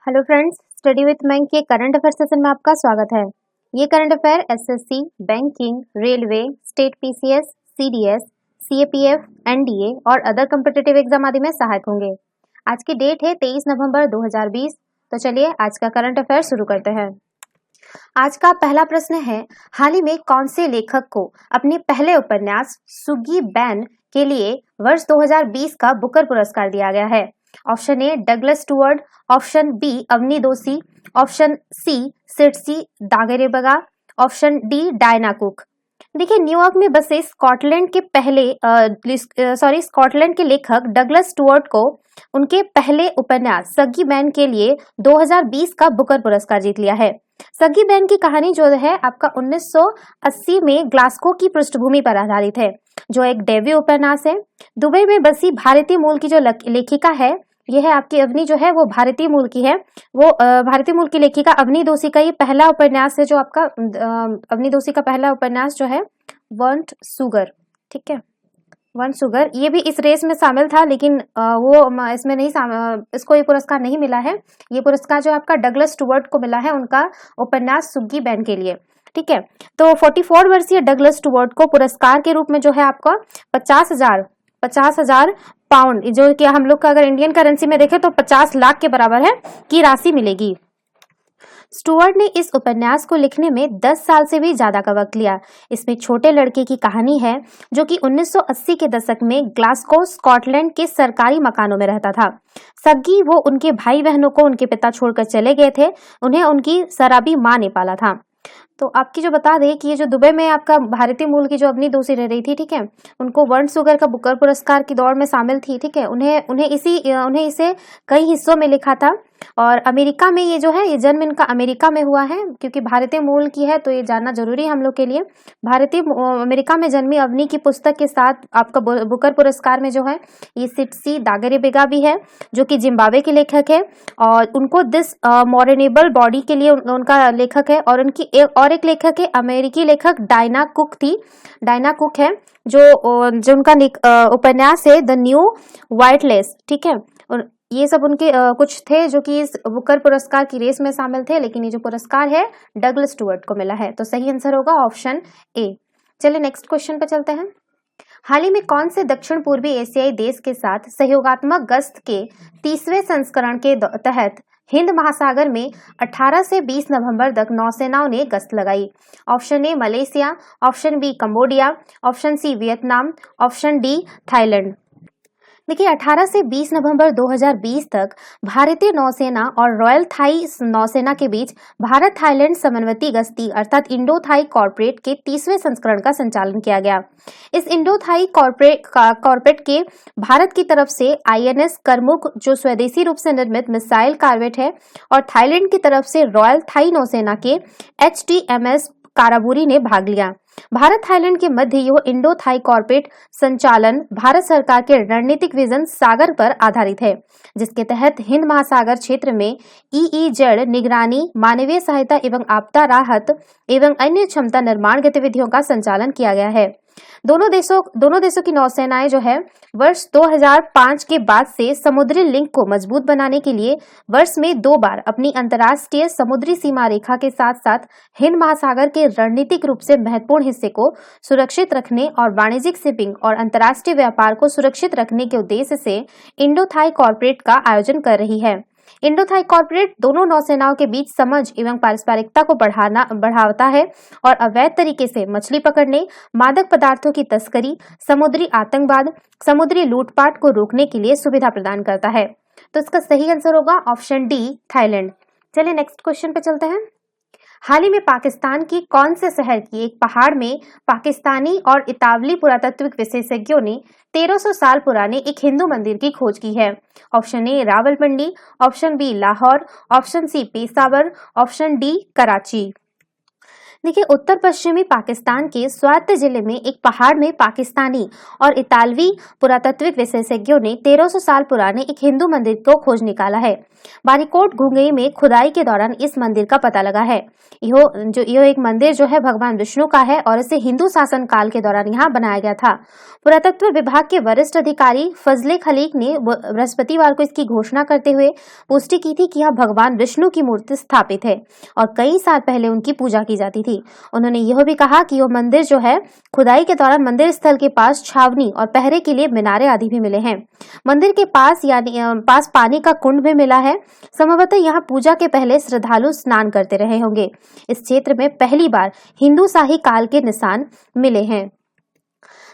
Hello friends, study with bank के current affair session में आपका स्वागत है। ये current affair SSC, banking, railway, state PCS, CDS, CAPF, NDA और अदर कॉम्पिटिटिव एग्जाम आदि में सहायक होंगे। आज की डेट है 23 नवंबर 2020। तो चलिए आज का करंट अफेयर शुरू करते हैं। आज का पहला प्रश्न है, हाल ही में कौन से लेखक को अपने पहले उपन्यास सुगी बैन के लिए वर्ष 2020 का बुकर पुरस्कार दिया गया है? Option A Douglas Stuart, option B Avani Doshi, option C Tsitsi Dangarembga, option D Diana Cook. देखिए, न्यूयॉर्क में बसे स्कॉटलैंड के लेखक डगलस स्टुअर्ट को उनके पहले उपन्यास सगी बैन के लिए 2020 का बुकर पुरस्कार जीत लिया है। सगी बैन की कहानी जो है आपका 1980 में ग्लासगो की पृष्ठभूमि पर आधारित है, जो एक डेब्यू उपन्यास है। दुबई में बसी भारतीय मूल की जो लेखिका है, यह है आपकी अवनी, जो है वो भारतीय मूल की है। वो भारतीय मूल की लेखिका अवनी दोषी का ये पहला उपन्यास है, जो आपका अवनी दोषी का पहला उपन्यास जो है वांट सुगर, ठीक है, वांट सुगर। ये भी इस रेस में शामिल था, लेकिन वो इसमें नहीं इसको ये पुरस्कार नहीं मिला है। ये पुरस्कार जो आपका डगलस स्टुअर्ट को मिला है उनका उपन्यास सुगी बैन के लिए, ठीक है। तो 44 वर्षीय डगलस स्टुअर्ट को पुरस्कार के रूप में जो है आपका 50,000 पाउंड, जो कि हम लोग का अगर इंडियन करेंसी में देखें तो 50 लाख के बराबर है, की राशि मिलेगी। स्टुअर्ट ने इस उपन्यास को लिखने में 10 साल से भी ज्यादा का वक्त लिया। इसमें छोटे लड़के की कहानी है जो कि 1980 के दशक में ग्लासगो स्कॉटलैंड के सरकारी मकानों में रहता था। सगी वो उनके भाई बहनों को उनके पिता छोड़कर चले गए थे। उन्हें उनकी शराबी माँ ने पाला था। तो आपकी जो बता दें कि ये जो दुबई में आपका भारतीय मूल की जो अवनी दोषी रह रही थी, ठीक है, उनको वांट सुगर का बुकर पुरस्कार की दौड़ में शामिल थी, ठीक है। उन्हें इसे कई हिस्सों में लिखा था। और अमेरिका में ये जो है, ये जन्म इनका अमेरिका में हुआ है, क्योंकि भारतीय मूल की है तो ये जानना जरूरी है हम लोग के लिए। अमेरिका में जन्मी अवनी की पुस्तक के साथ आपका बुकर पुरस्कार में जो है ये सिडसी दागरेबगा भी है, जो कि जिम्बाब्वे के लेखक है, और उनको दिस मॉडर्नेबल बॉडी के लिए उनका लेखक है। और उनकी एक लेखक है, अमेरिकी लेखक डायना कुक थी। डायना कुक है जो उनका उपन्यास है द न्यू वाइटलेस, ठीक है। और ये सब उनके कुछ थे जो कि इस बुकर पुरस्कार की रेस में शामिल थे, लेकिन ये जो पुरस्कार है डगलस स्टुअर्ट को मिला है। तो सही आंसर होगा ऑप्शन ए। चलिए नेक्स्ट क्वेश्चन पे चलते हैं। हाल ही में कौन से दक्षिण पूर्वी एशियाई देश के साथ सहयोगात्मक गश्त के 30वें संस्करण के तहत हिंद महासागर में 18 से 20 नवंबर तक नौसेनाओं ने गश्त लगाई? Option A Malaysia, option B Cambodia, option C Vietnam, option D Thailand. देखिए, 18 से 20 नवंबर 2020 तक भारतीय नौसेना और रॉयल थाई नौसेना के बीच भारत थाईलैंड समन्वयी गश्ती अर्थात इंडो थाई कॉर्पोरेट के 30वें संस्करण का संचालन किया गया। इस इंडो थाई कॉर्पोरेट के भारत की तरफ से आईएनएस करमुक, जो स्वदेशी रूप से निर्मित मिसाइल कॉर्वेट है, और थाईलैंड की तरफ से रॉयल थाई नौसेना के एचटीएमएस काराबूरी ने भाग लिया। भारत थाईलैंड के मध्य यह इंडो थाई कॉर्पोरेट संचालन भारत सरकार के रणनीतिक विजन सागर पर आधारित है, जिसके तहत हिंद महासागर क्षेत्र में ईईजेड निगरानी, मानवीय सहायता एवं आपदा राहत एवं अन्य क्षमता निर्माण गतिविधियों का संचालन किया गया है। दोनों देशों की नौसेनाएं जो है वर्ष 2005 के बाद से समुद्री लिंक को मजबूत बनाने के लिए वर्ष में 2 बार अपनी अंतर्राष्ट्रीय समुद्री सीमा रेखा के साथ साथ हिंद महासागर के रणनीतिक रूप से महत्वपूर्ण हिस्से को सुरक्षित रखने और वाणिज्यिक शिपिंग और अंतर्राष्ट्रीय व्यापार को सुरक्षित रखने के उद्देश्य से इंडो थाई कॉर्पोरेट का आयोजन कर रही है। इंडो थाई कॉर्पोरेट दोनों नौसेनाओं के बीच समझ एवं पारस्परिकता को बढ़ाता है और अवैध तरीके से मछली पकड़ने, मादक पदार्थों की तस्करी, समुद्री आतंकवाद, समुद्री लूटपाट को रोकने के लिए सुविधा प्रदान करता है। तो इसका सही आंसर होगा ऑप्शन डी थाईलैंड। चलिए नेक्स्ट क्वेश्चन पे चलते हैं। हाल ही में पाकिस्तान की कौन से शहर की एक पहाड़ में पाकिस्तानी और इतावली पुरातत्विक विशेषज्ञों ने 1300 साल पुराने एक हिंदू मंदिर की खोज की है? Option A Rawalpindi, option B Lahore, option C Peshawar, option D Karachi. देखिए, उत्तर पश्चिमी पाकिस्तान के स्वायत्त जिले में एक पहाड़ में पाकिस्तानी और इतालवी पुरातात्विक विशेषज्ञों ने 1300 साल पुराने एक हिंदू मंदिर को खोज निकाला है। बारीकोट घुंगई में खुदाई के दौरान इस मंदिर का पता लगा है। यह एक मंदिर जो है भगवान विष्णु का है और इसे हिंदू शासन काल के दौरान यहाँ बनाया गया था। पुरातत्व विभाग के वरिष्ठ अधिकारी फजले खलीक ने बृहस्पतिवार को इसकी घोषणा करते हुए पुष्टि की थी कि यहाँ भगवान विष्णु की मूर्ति स्थापित है और कई साल पहले उनकी पूजा की जाती थी। उन्होंने यह भी कहा कि यह मंदिर जो है खुदाई के दौरान मंदिर स्थल के पास छावनी और पहरे के लिए मीनारे आदि भी मिले हैं। मंदिर के पास पास पानी का कुंड भी मिला है। संभवतः यहाँ पूजा के पहले श्रद्धालु स्नान करते रहे होंगे। इस क्षेत्र में पहली बार हिंदू शाही काल के निशान मिले हैं।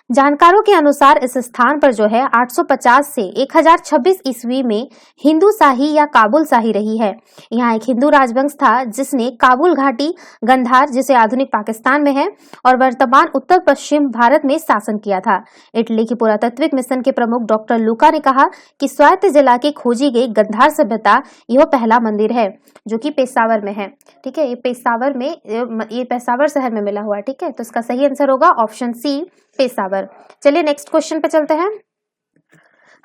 जानकारों के अनुसार इस स्थान पर जो है 850 से 1026 ईस्वी में हिंदू शाही या काबुल शाही रही है। यहाँ एक हिंदू राजवंश था जिसने काबुल घाटी गंधार, जिसे आधुनिक पाकिस्तान में है, और वर्तमान उत्तर पश्चिम भारत में शासन किया था। इटली की पुरातात्विक मिशन के प्रमुख डॉक्टर लूका ने कहा कि स्वायत्त जिला की खोजी गई गंधार सभ्यता यह पहला मंदिर है जो कि पेशावर में है। ठीक है, ये पेशावर शहर में मिला हुआ है। ठीक है, तो इसका सही आंसर होगा ऑप्शन सी, पेशावर। चलिए नेक्स्ट क्वेश्चन पे चलते हैं।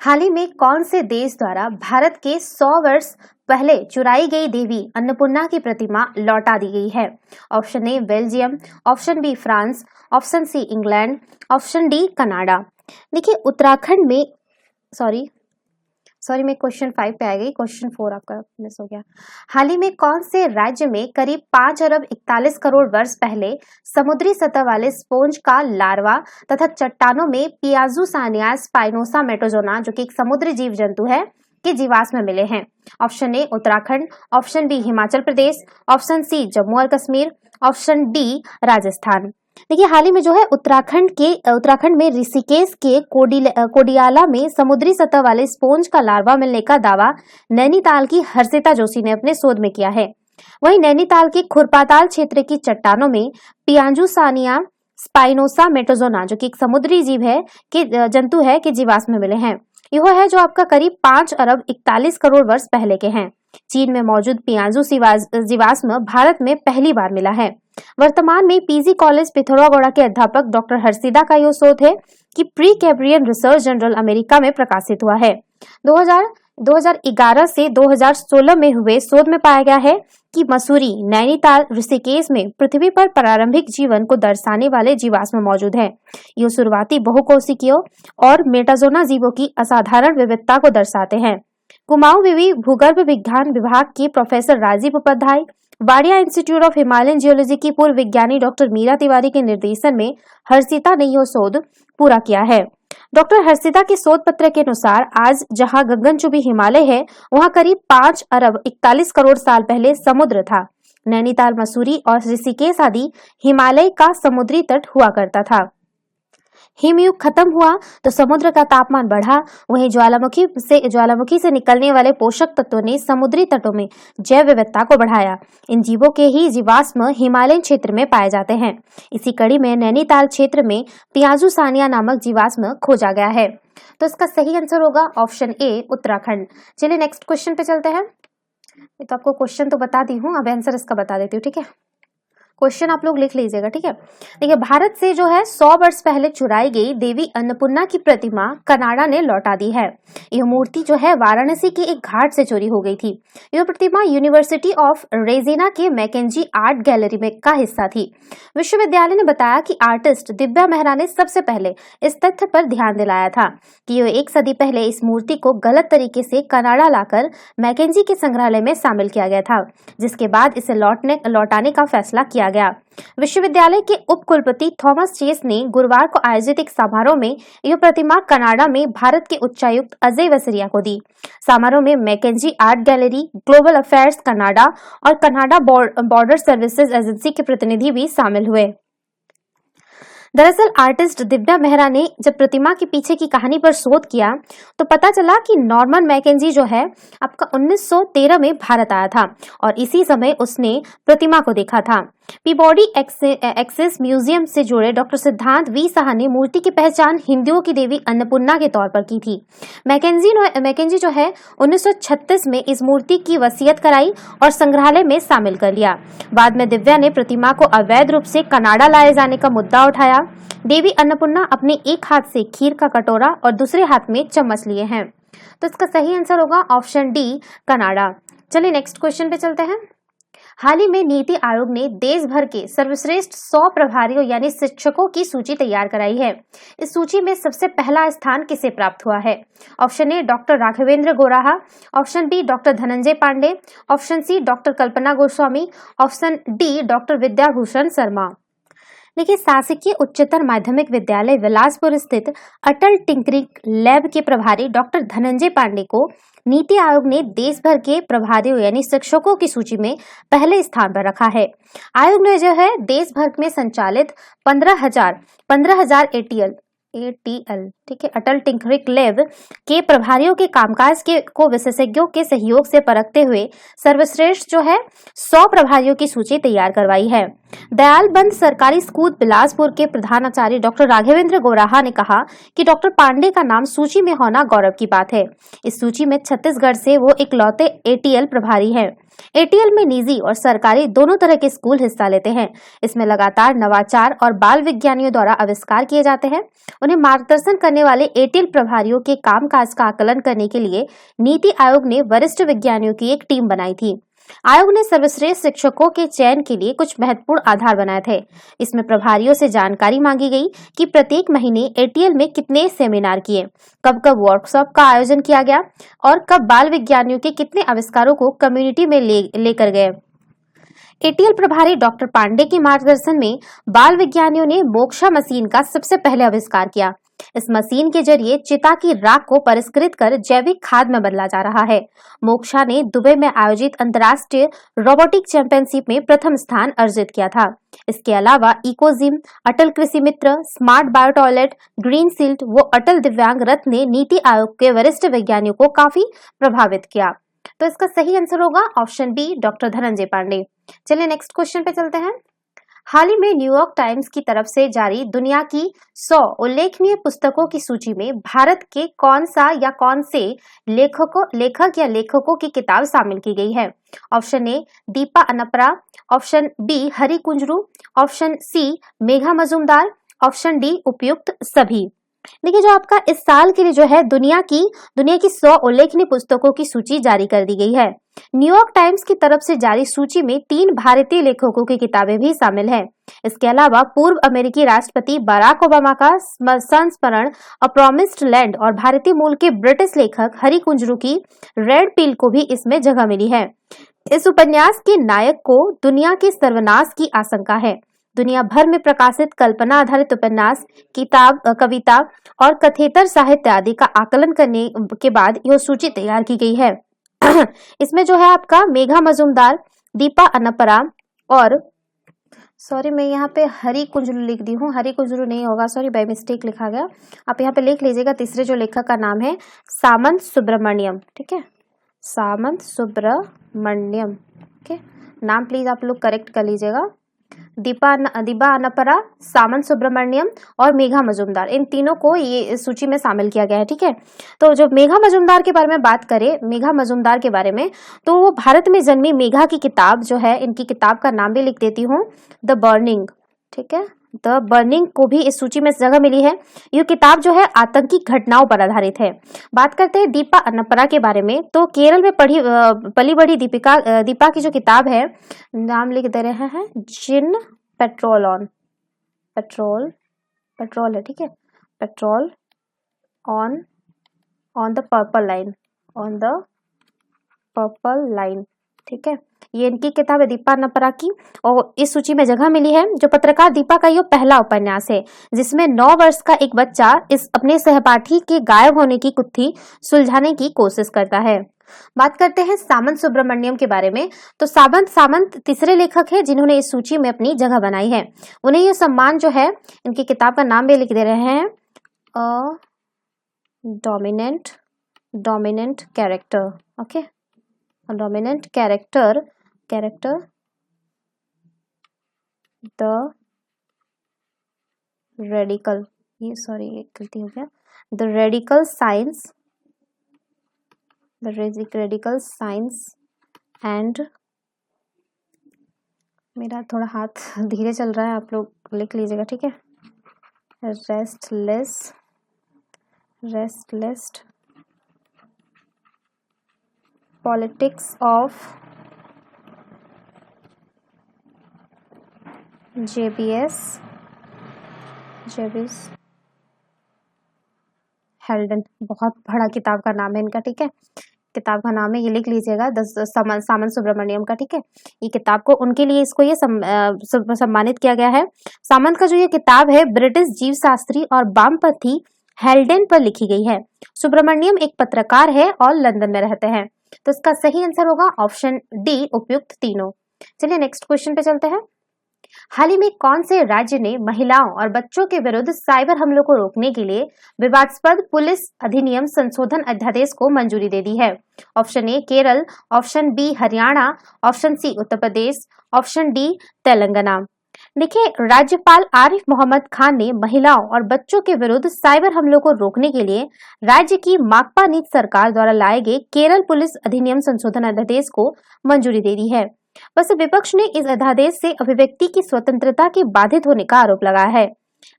हाल ही में कौन से देश द्वारा भारत के 100 वर्ष पहले चुराई गई देवी अन्नपूर्णा की प्रतिमा लौटा दी गई है? Option A Belgium, option B France, option C England, option D Canada. देखिए, उत्तराखंड में मैं क्वेश्चन 5 पे आ गई, क्वेश्चन 4 आपका मिस हो गया। हाल ही में कौन से राज्य में करीब 5 अरब 41 करोड़ वर्ष पहले समुद्री सतह वाले स्पोंज का लार्वा तथा चट्टानों में पियाजुसानिया स्पाइनोसा मेटोजोना, जो कि एक समुद्री जीव जंतु है, के जीवाश्म मिले हैं? Option A Uttarakhand, option B Himachal Pradesh, option C Jammu और कश्मीर, ऑप्शन डी राजस्थान। देखिए, हाल ही में जो है उत्तराखंड में ऋषिकेश के कोडियाला में समुद्री सतह वाले स्पोंज का लार्वा मिलने का दावा नैनीताल की हर्षिता जोशी ने अपने शोध में किया है। वहीं नैनीताल के खुरपाताल क्षेत्र की चट्टानों में पियाजुसानिया स्पाइनोसा मेटोजोना, जो कि एक समुद्री जीव है के जंतु है, के जीवाश्म मिले हैं। यह है जो आपका करीब 5 अरब 41 करोड़ वर्ष पहले के हैं। चीन में मौजूद पियाजू जीवाश्म भारत में पहली बार मिला है। वर्तमान में पीजी कॉलेज पिथौरागढ़ के अध्यापक डॉक्टर हर्षिदा का यह शोध है कि pre Cambrian research journal America में प्रकाशित हुआ है। 2011 से 2016 में हुए शोध में पाया गया है कि मसूरी, नैनीताल, ऋषिकेश में पृथ्वी पर प्रारंभिक जीवन को दर्शाने वाले जीवाश्म मौजूद हैं। ये शुरुआती बहुकोशिकीय और मेटाजोना जीवों की असाधारण विविधता को दर्शाते हैं। कुमाऊं विवि भूगर्भ विज्ञान विभाग के professor Rajiv Upadhyay, Wadia Institute of Himalayan Geology की पूर्व विज्ञानी डॉक्टर मीरा तिवारी के निर्देशन में हर्षिता ने यह शोध पूरा किया है। डॉक्टर हर्षिता के शोध पत्र के अनुसार आज जहां गगनचुंबी हिमालय है, वहां करीब 5 अरब 41 करोड़ साल पहले समुद्र था। नैनीताल, मसूरी और ऋषिकेश आदि हिमालय का समुद्री तट हुआ करता था। हिमयुग खत्म हुआ तो समुद्र का तापमान बढ़ा। वहीं ज्वालामुखी से निकलने वाले पोषक तत्वों ने समुद्री तटों में जैव विविधता को बढ़ाया। इन जीवों के ही जीवाश्म हिमालयन क्षेत्र में पाए जाते हैं। इसी कड़ी में नैनीताल क्षेत्र में पियाजुसानिया नामक जीवाश्म खोजा गया है। तो इसका सही आंसर होगा ऑप्शन ए उत्तराखंड। चलिए नेक्स्ट क्वेश्चन पे चलते हैं। तो आपको क्वेश्चन तो बता दी हूँ, अब आंसर इसका बता देती हूँ। ठीक है, क्वेश्चन आप लोग लिख लीजिएगा। ठीक है, देखिए, भारत से जो है 100 वर्ष पहले चुराई गई देवी अन्नपूर्णा की प्रतिमा कनाडा ने लौटा दी है। यह मूर्ति जो है वाराणसी के एक घाट से चोरी हो गई थी। यह प्रतिमा यूनिवर्सिटी ऑफ रेजिना के मैकेंजी आर्ट गैलरी में का हिस्सा थी। विश्वविद्यालय ने बताया कि आर्टिस्ट दिव्या मेहरा ने सबसे पहले इस तथ्य पर ध्यान दिलाया था कि यह 1 सदी पहले इस मूर्ति को गलत तरीके से कनाडा लाकर मैकेंजी के संग्रहालय में शामिल किया गया था, जिसके बाद इसे लौटाने का फैसला किया गया। विश्वविद्यालय के उप कुलपति थॉमस चेस ने गुरुवार को आयोजित एक समारोह में यह प्रतिमा कनाडा में भारत के उच्चायुक्त अजय वसरिया को दी। समारोह में McKenzie Art Gallery, Global Affairs Canada और कनाडा बॉर्डर सर्विसेज एजेंसी के प्रतिनिधि भी शामिल हुए। दरअसल आर्टिस्ट दिव्या मेहरा ने जब प्रतिमा के पीछे की कहानी पर शोध किया तो पता चला कि नॉर्मन मैकेंजी जो है आपका 1913 में भारत आया था और इसी समय उसने प्रतिमा को देखा था। पीबॉडी एक्सेस म्यूजियम से जुड़े डॉक्टर सिद्धांत वी साहा ने मूर्ति की पहचान हिंदुओं की देवी अन्नपूर्णा के तौर पर की थी। मैकेंजी जो है 1936 में इस मूर्ति की वसीयत कराई और संग्रहालय में शामिल कर लिया। बाद में दिव्या ने प्रतिमा को अवैध रूप से कनाडा लाए जाने का मुद्दा उठाया। देवी अन्नपूर्णा अपने एक हाथ से खीर का कटोरा और दूसरे हाथ में चम्मच लिए हैं। तो इसका सही आंसर होगा ऑप्शन डी, कनाडा। चलिए नेक्स्ट क्वेश्चन पे चलते हैं। हाल ही में नीति आयोग ने देश भर के सर्वश्रेष्ठ 100 प्रभारियों यानी शिक्षकों की सूची तैयार कराई है। इस सूची में सबसे पहला स्थान किसे प्राप्त हुआ है? Option A doctor Raghvendra Goraha, option B doctor Dhananjay Pandey, option C doctor Kalpana Goswami, option D doctor Vidyabhushan Sharma. देखिए, शासकीय उच्चतर माध्यमिक विद्यालय बिलासपुर स्थित अटल टिंकरिंग लैब के प्रभारी डॉक्टर धनंजय पांडे को नीति आयोग ने देश भर के प्रभारियों यानी शिक्षकों की सूची में पहले स्थान पर रखा है। आयोग ने जो है देश भर में संचालित 15,000 एटीएल ठीक है अटल टिंकरिंग लैब के प्रभारियों के कामकाज को विशेषज्ञों के सहयोग से परखते हुए सर्वश्रेष्ठ जो है 100 प्रभारियों की सूची तैयार करवाई है। दयालबंद सरकारी स्कूल बिलासपुर के प्रधानाचार्य डॉक्टर राघवेंद्र गोराहा ने कहा कि डॉक्टर पांडे का नाम सूची में होना गौरव की बात है। इस सूची में छत्तीसगढ़ से वो इकलौते एटीएल प्रभारी हैं। एटीएल में निजी और सरकारी दोनों तरह के स्कूल हिस्सा लेते हैं। इसमें लगातार नवाचार और बाल विज्ञानियों द्वारा आविष्कार किए जाते हैं। उन्हें मार्गदर्शन करने वाले एटीएल प्रभारियों के कामकाज का आकलन करने के लिए नीति आयोग ने वरिष्ठ विज्ञानियों की एक टीम बनाई थी। आयोग ने सर्वश्रेष्ठ शिक्षकों के चयन के लिए कुछ महत्वपूर्ण आधार बनाए थे। इसमें प्रभारियों से जानकारी मांगी गई कि प्रत्येक महीने एटीएल में कितने सेमिनार किए, कब कब वर्कशॉप का आयोजन किया गया और कब बाल विज्ञानियों के कितने आविष्कारों को कम्युनिटी में लेकर गए। एटीएल प्रभारी डॉक्टर पांडे के मार्गदर्शन में बाल विज्ञानियों ने मोक्षा मशीन का सबसे पहले आविष्कार किया। इस मशीन के जरिए चिता की राख को परिष्कृत कर जैविक खाद में बदला जा रहा है। मोक्षा ने दुबई में आयोजित अंतर्राष्ट्रीय रोबोटिक चैंपियनशिप में प्रथम स्थान अर्जित किया था। इसके अलावा इकोजिम, अटल कृषि मित्र, smart bio toilet, green sealed व अटल दिव्यांग रथ ने नीति आयोग के वरिष्ठ वैज्ञानिकों को काफी प्रभावित किया। तो इसका सही आंसर होगा option B, doctor Dhananjay Pandey. चलिए नेक्स्ट क्वेश्चन पे चलते हैं। हाल ही में न्यूयॉर्क टाइम्स की तरफ से जारी दुनिया की 100 उल्लेखनीय पुस्तकों की सूची में भारत के कौन से लेखक या लेखकों की किताब शामिल की गई है? Option A Deepa Anpara, option B Hari Kunzru, option C Megha Majumdar, option D उपयुक्त सभी। देखिए, जो आपका इस साल के लिए जो है दुनिया की 100 उल्लेखनीय पुस्तकों की सूची जारी कर दी गई है। न्यूयॉर्क टाइम्स की तरफ से जारी सूची में 3 भारतीय लेखकों की किताबें भी शामिल हैं। इसके अलावा पूर्व अमेरिकी राष्ट्रपति बराक ओबामा का संस्मरण अ प्रॉमिस्ड लैंड और भारतीय मूल के ब्रिटिश लेखक हरि कुंजरू की रेड पिल को भी इसमें जगह मिली है। इस उपन्यास के नायक को दुनिया के सर्वनाश की आशंका है। दुनिया भर में प्रकाशित कल्पना आधारित उपन्यास, किताब, कविता और कथेतर साहित्य आदि का आकलन करने के बाद यह सूची तैयार की गई है। इसमें जो है आपका मेघा मजुमदार, दीपा अनपरा और सॉरी मैं यहाँ पे हरि कुंजरू लिख दी हूँ, हरि कुंजरू नहीं होगा, सॉरी बाय मिस्टेक लिखा गया। आप यहाँ पे लिख लीजिएगा। तीसरे जो लेखक का नाम है सामंत सुब्रमण्यम, ठीक है, सामंत सुब्रमण्यम, ठीक है, नाम प्लीज आप लोग करेक्ट कर लीजिएगा। दीपा अनपरा, सामंत सुब्रमण्यम और मेघा मजुमदार, इन तीनों को ये सूची में शामिल किया गया है। ठीक है, तो जो मेघा मजुमदार के बारे में बात करें, मेघा मजुमदार के बारे में, तो वो भारत में जन्मी मेघा की किताब जो है, इनकी किताब का नाम भी लिख देती हूँ, द बर्निंग। ठीक है, द बर्निंग को भी इस सूची में जगह मिली है। यह किताब जो है आतंकी घटनाओं पर आधारित है। बात करते हैं दीपा अनपरा के बारे में, तो केरल में पली बड़ी दीपा की जो किताब है, नाम लिख दे रहे हैं जिन पेट्रोल ऑन, पेट्रोल है, ठीक है, petrol on the purple line, ठीक है, ये इनकी किताब है दीपा अनपरा की, और इस सूची में जगह मिली है। जो पत्रकार दीपा का ये पहला उपन्यास है जिसमें 9 वर्ष का एक बच्चा इस अपने सहपाठी के गायब होने की गुत्थी सुलझाने की कोशिश करता है। बात करते हैं सामंत सुब्रमण्यम के बारे में, तो सामंत तीसरे लेखक है जिन्होंने इस सूची में अपनी जगह बनाई है। उन्हें यह सम्मान जो है, इनकी किताब का नाम भी लिख दे रहे हैं, dominant character, okay, dominant character the radical, ये सॉरी ये गलती हो गया, the radical science, the radical science and, मेरा थोड़ा हाथ धीरे चल रहा है, आप लोग लिख लीजिएगा, ठीक है। रेस्टलेस पॉलिटिक्स ऑफ जेबीएस हेल्डन, बहुत बड़ा किताब का नाम है इनका, ठीक है। किताब का नाम है, ये लिख लीजिएगा, सामंत सुब्रमण्यम का, ठीक है। ये किताब को उनके लिए इसको ये सम्मानित किया गया है। सामंत का जो ये किताब है ब्रिटिश जीवशास्त्री और वामपंथी हेल्डन पर लिखी गई है। सुब्रमण्यम एक पत्रकार है और लंदन में रहते हैं। तो इसका सही आंसर होगा ऑप्शन डी, उपयुक्त तीनों। चलिए नेक्स्ट क्वेश्चन पे चलते हैं। हाल ही में कौन से राज्य ने महिलाओं और बच्चों के विरुद्ध साइबर हमलों को रोकने के लिए विवादास्पद पुलिस अधिनियम संशोधन अध्यादेश को मंजूरी दे दी है? Option A Kerala, option B Haryana, option C Uttar Pradesh, option D Telangana. देखिए, राज्यपाल आरिफ मोहम्मद खान ने महिलाओं और बच्चों के विरुद्ध साइबर हमलों को रोकने के लिए राज्य की माकपा नीति सरकार द्वारा लाए गए केरल पुलिस अधिनियम संशोधन अध्यादेश को मंजूरी दे दी है। बस विपक्ष ने इस अध्यादेश से अभिव्यक्ति की स्वतंत्रता के बाधित होने का आरोप लगाया है।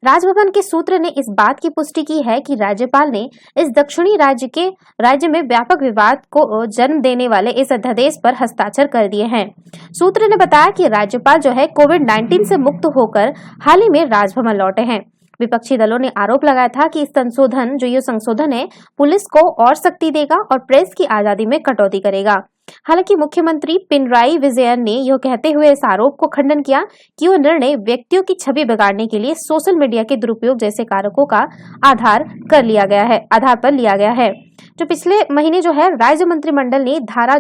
राजभवन के सूत्र ने इस बात की पुष्टि की है कि राज्यपाल ने इस दक्षिणी राज्य में व्यापक विवाद को जन्म देने वाले इस अध्यादेश पर हस्ताक्षर कर दिए हैं। सूत्र ने बताया कि राज्यपाल जो है कोविड-19 से मुक्त होकर हाल ही में राजभवन लौटे हैं। विपक्षी दलों ने आरोप लगाया था कि इस संशोधन है पुलिस को और शक्ति देगा और प्रेस की आजादी में कटौती करेगा। हालांकि मुख्यमंत्री पिनराई विजयन ने यह कहते हुए इस आरोप को खंडन किया कि वह निर्णय व्यक्तियों की छवि बिगाड़ने के लिए सोशल मीडिया के दुरुपयोग जैसे कारकों का आधार पर लिया गया है। जो पिछले महीने जो है राज्य मंत्रिमंडल ने धारा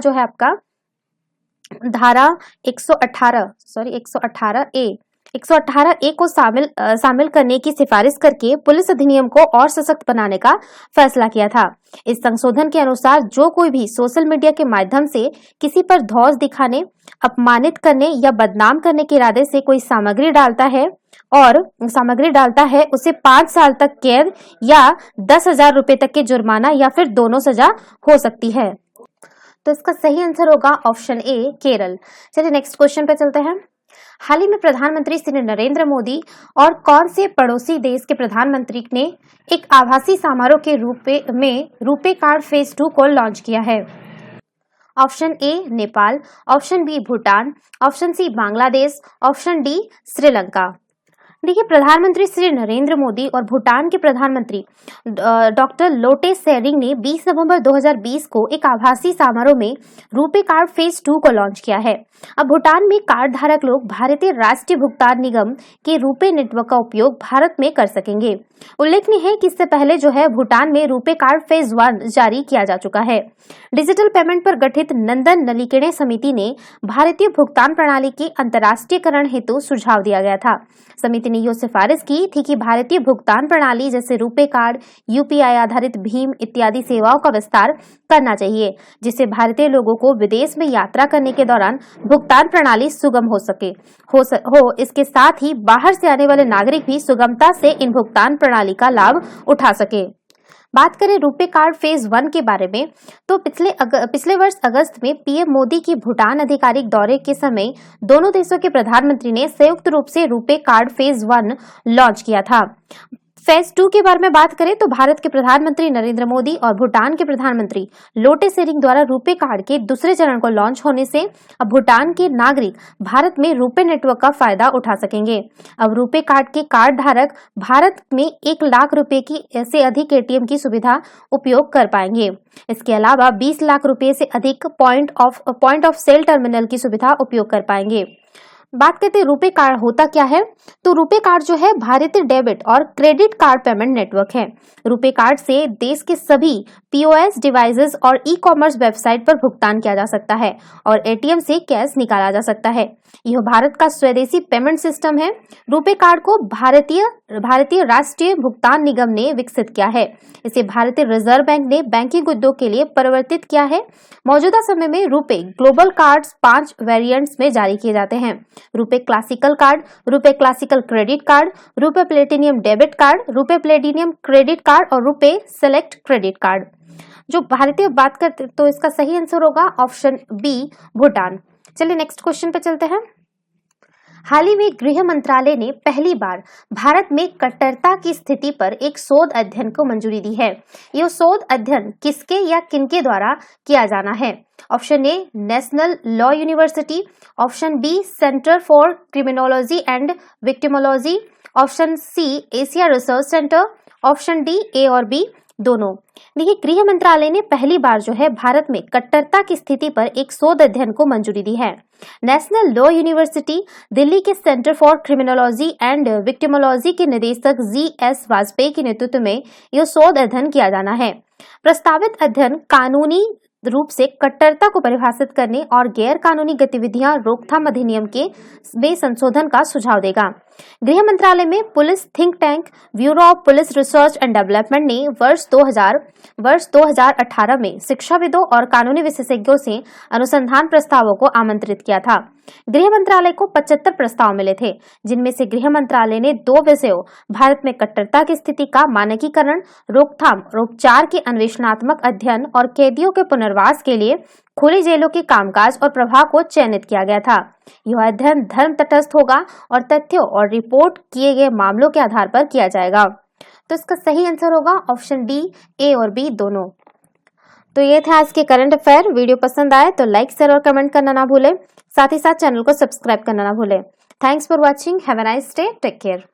118 ए को शामिल करने की सिफारिश करके पुलिस अधिनियम को और सशक्त बनाने का फैसला किया था। इस संशोधन के अनुसार जो कोई भी सोशल मीडिया के माध्यम से किसी पर धौंस दिखाने, अपमानित करने या बदनाम करने के इरादे से कोई सामग्री डालता है उसे 5 साल तक कैद या 10,000 रुपए तक के जुर्माना या फिर दोनों सजा हो सकती है। तो इसका सही आंसर होगा ऑप्शन ए केरल। चलिए नेक्स्ट क्वेश्चन पे चलते हैं। हाल ही में प्रधानमंत्री श्री नरेंद्र मोदी और कौन से पड़ोसी देश के प्रधानमंत्री ने एक आभासी समारोह के रूप में रुपे कार्ड फेज 2 को लॉन्च किया है? Option A Nepal, option B Bhutan, option C Bangladesh, option D Sri Lanka. देखिए, प्रधानमंत्री श्री नरेंद्र मोदी और भूटान के प्रधानमंत्री डॉक्टर लोटे शेरिंग ने 20 नवंबर 2020 को एक आभासी समारोह में रुपे कार्ड फेज 2 को लॉन्च किया है। अब भूटान में कार्ड धारक लोग भारतीय राष्ट्रीय भुगतान निगम के रुपे नेटवर्क का उपयोग भारत में कर सकेंगे। उल्लेखनीय है कि इससे पहले जो है भूटान में रुपे कार्ड फेज 1 जारी किया जा चुका है। डिजिटल पेमेंट पर गठित नंदन नलिकेणे समिति ने भारतीय भुगतान प्रणाली के अंतर्राष्ट्रीयकरण हेतु सुझाव दिया गया था। समिति ने यह सिफारिश की थी कि भारतीय भुगतान प्रणाली जैसे रुपे कार्ड, यूपीआई आधारित भीम इत्यादि सेवाओं का विस्तार करना चाहिए, जिससे भारतीय लोगों को विदेश में यात्रा करने के दौरान भुगतान प्रणाली सुगम हो। इसके साथ ही बाहर से आने वाले नागरिक भी सुगमता से इन भुगतान प्रणाली का लाभ उठा सके। बात करें रुपे कार्ड फेज 1 के बारे में, तो पिछले वर्ष अगस्त में पीएम मोदी की भूटान आधिकारिक दौरे के समय दोनों देशों के प्रधानमंत्री ने संयुक्त रूप से रुपे कार्ड फेज 1 लॉन्च किया था। फेज 2 के बारे में बात करें तो भारत के प्रधानमंत्री नरेंद्र मोदी और भूटान के प्रधानमंत्री लोटे शेरिंग द्वारा रुपे कार्ड के दूसरे चरण को लॉन्च होने से अब भूटान के नागरिक भारत में रुपे नेटवर्क का फायदा उठा सकेंगे। अब रुपे कार्ड के कार्ड धारक भारत में 1 लाख रुपए की से अधिक एटीएम की सुविधा उपयोग कर पाएंगे। इसके अलावा 20 लाख रुपए से अधिक पॉइंट ऑफ सेल टर्मिनल की सुविधा उपयोग कर पाएंगे। बात करते हैं रुपे कार्ड होता क्या है, तो रुपे कार्ड जो है भारतीय डेबिट और क्रेडिट कार्ड पेमेंट नेटवर्क है। रुपे कार्ड से देश के सभी पीओएस डिवाइसेस और ई कॉमर्स वेबसाइट पर भुगतान किया जा सकता है और एटीएम से कैश निकाला जा सकता है। यह भारत का स्वदेशी पेमेंट सिस्टम है। रुपे कार्ड को भारतीय राष्ट्रीय भुगतान निगम ने विकसित किया है। इसे भारतीय रिजर्व बैंक ने बैंकिंग उद्योग के लिए परिवर्तित किया है। मौजूदा समय में रुपे ग्लोबल कार्ड्स 5 वेरिएंट्स में जारी किए जाते हैं। रुपए क्लासिकल कार्ड, रुपए क्लासिकल क्रेडिट कार्ड, रुपए प्लेटिनियम डेबिट कार्ड, रुपए प्लेटिनियम क्रेडिट कार्ड और रुपए सेलेक्ट क्रेडिट कार्ड। जो भारतीय बात करते तो इसका सही आंसर होगा ऑप्शन बी भूटान। चलिए नेक्स्ट क्वेश्चन पे चलते हैं। हाल ही में गृह मंत्रालय ने पहली बार भारत में कट्टरता की स्थिति पर एक शोध अध्ययन को मंजूरी दी है। यह शोध अध्ययन किसके या किनके द्वारा किया जाना है? Option A National Law University, option B Centre for Criminology and Victimology, option C Asia Research Centre, option D A और बी दोनों। देखिए गृह मंत्रालय ने पहली बार जो है भारत में कट्टरता की स्थिति पर एक शोध अध्ययन को मंजूरी दी है। नेशनल लॉ यूनिवर्सिटी दिल्ली के centre for Criminology and victimology के निदेशक जी.एस. वाजपेयी के नेतृत्व में यह शोध अध्ययन किया जाना है। प्रस्तावित अध्ययन कानूनी रूप से कट्टरता को परिभाषित करने और गैर कानूनी गतिविधियां रोकथाम अधिनियम के में संशोधन का सुझाव देगा। गृह मंत्रालय में police think tank bureau of police research and development ने वर्ष 2018 में शिक्षाविदों और कानूनी विशेषज्ञों से अनुसंधान प्रस्तावों को आमंत्रित किया था। गृह मंत्रालय को 75 प्रस्ताव मिले थे, जिनमें से गृह मंत्रालय ने 2 विषयों भारत में कट्टरता की स्थिति का मानकीकरण, रोकथाम और उपचार के अन्वेषणात्मक अध्ययन और कैदियों के पुनर्वास के लिए खुली जेलों के कामकाज और प्रभाव को चयनित किया गया था। यह अध्ययन धर्म तटस्थ होगा और तथ्यों और रिपोर्ट किए गए मामलों के आधार पर किया जाएगा। तो इसका सही आंसर होगा ऑप्शन डी ए और बी दोनों। तो ये थे आज के करंट अफेयर। वीडियो पसंद आए तो लाइक शेयर और कमेंट करना ना भूलें, साथ ही साथ चैनल को सब्सक्राइब करना ना भूलें। Thanks for watching, have a nice day, take care.